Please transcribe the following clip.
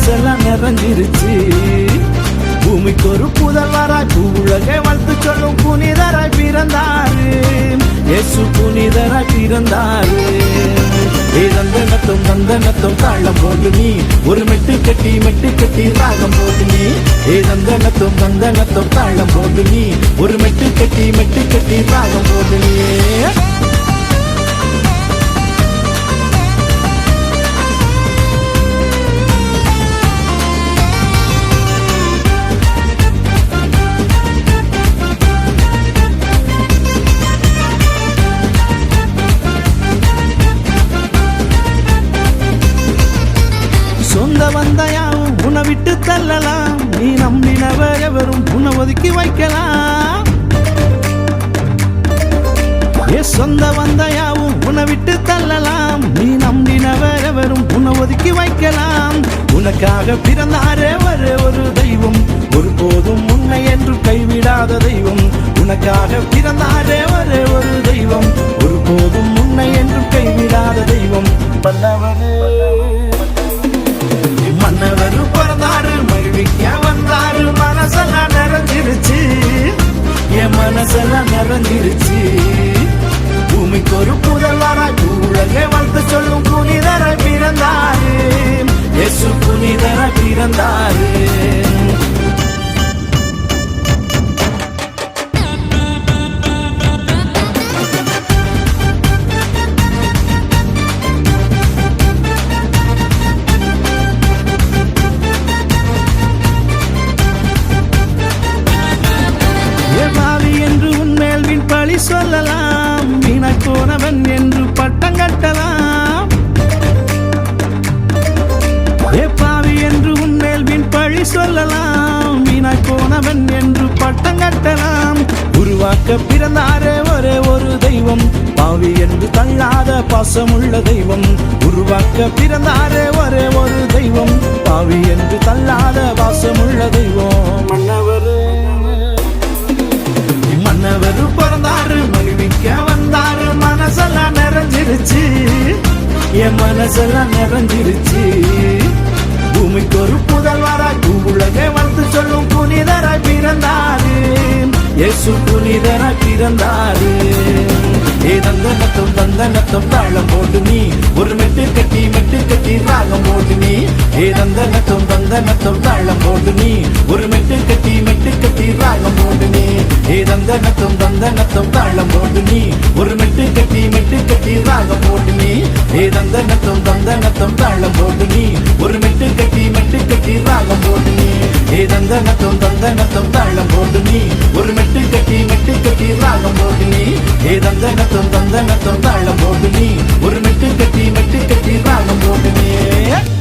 மனசெல்லாம் நிறைஞ்சிருச்சு. பூமிக்கு ஒரு புதல்வராய் உலகை வாழ்த்து சொல்லும் புனிதராய் பிறந்தாரு. இயேசு புனிதராய் பிறந்தாரு. தந்தனத்தும் தாளம் போடு நீ ஒரு மெட்டு கட்டி ராகம் போடு நீ. தந்தனத்தும் தாளம் போடு நீ ஒரு மெட்டு கட்டி ராகம் போடு நீ. சொந்த வந்தாயாவும் உன்னை விட்டு தள்ளலாம். நீ நம்பினவர் எவரும் உன்னை ஒதுக்கி வைக்கலாம். சொந்த வந்தாயாவும் உன்னை விட்டு தள்ளலாம். நீ நம்பினவர் எவரும் உன்னை ஒதுக்கி வைக்கலாம். உனக்காக பிறந்தாரே ஒரு தெய்வம், ஒருபோதும் உன்னை என்று கைவிடாத தெய்வம். உனக்காக பிறந்தாரே ஒரு தெய்வம், ஒருபோதும் உன்னை என்று கைவிடாத தெய்வம். மன்னவரு பிறந்தாரு, மகிழ்விக்க வந்தாரு. மனசெல்லாம் நிறைஞ்சிருச்சு, என் மனசெல்லாம் நிறைஞ்சிருச்சு. பூமிக்கு ஒரு புதல்வராய் உலகை வாழ்த்து சொல்லும் புனிதராய் பிறந்தாரு. இயேசு புனிதராய் பிறந்தாரு. பழி சொல்லலாம், வீணாய் போனவன் என்று பட்டம் கட்டலாம். பாவி என்று உன்மேல் வீண் பழி சொல்லலாம், வீணாய் போனவன் என்று பட்டம் கட்டலாம். உருவாக்க பிறந்தாரே ஒரு தெய்வம், பாவி என்று தள்ளாத பாசமுள்ள தெய்வம். உருவாக்க பிறந்தாரே ஒரு தெய்வம், பாவி என்று தள்ளாத பாசமுள்ள தெய்வம். மன்னவரு பிறந்தாரு, மகிழ்விக்க வந்தாரு. மனசெல்லாம் நிறைஞ்சிருச்சு, என் மனசெல்லாம் நிறைஞ்சிருச்சு. பூமிக்கு ஒரு புதல்வராய் உலகை வாழ்த்து சொல்லும் புனிதராய் பிறந்தாரு. இயேசு புனிதராய் பிறந்தாரு. தந்தனத்தும் தாளம் போட்டு நீ ஒரு மெட்டு கட்டி ராகம் போட்டு நீ. தந்தனத்தும் தாளம் போட்டு நீ ஒரு மெட்டு கட்டி ராகம் போட்டு நீ. தந்தனத்தும் தாளம் போட்டு நீ ஒரு மெட்டு கட்டி ராகம் போட்டு நீ. தந்தனத்தும் தாளம் போட்டு நீ ஒரு மெட்டு கட்டி ராகம் போட்டு நீ. தந்தனத்தும் தாளம் போட்டு நீ ஒரு மெட்டு கட்டி ராகம் போட்டு நீ. தந்தனத்தும் தாளம் போட்டு நீ ஒரு மெட்டு கட்டி ராகம் போட்டு நீ.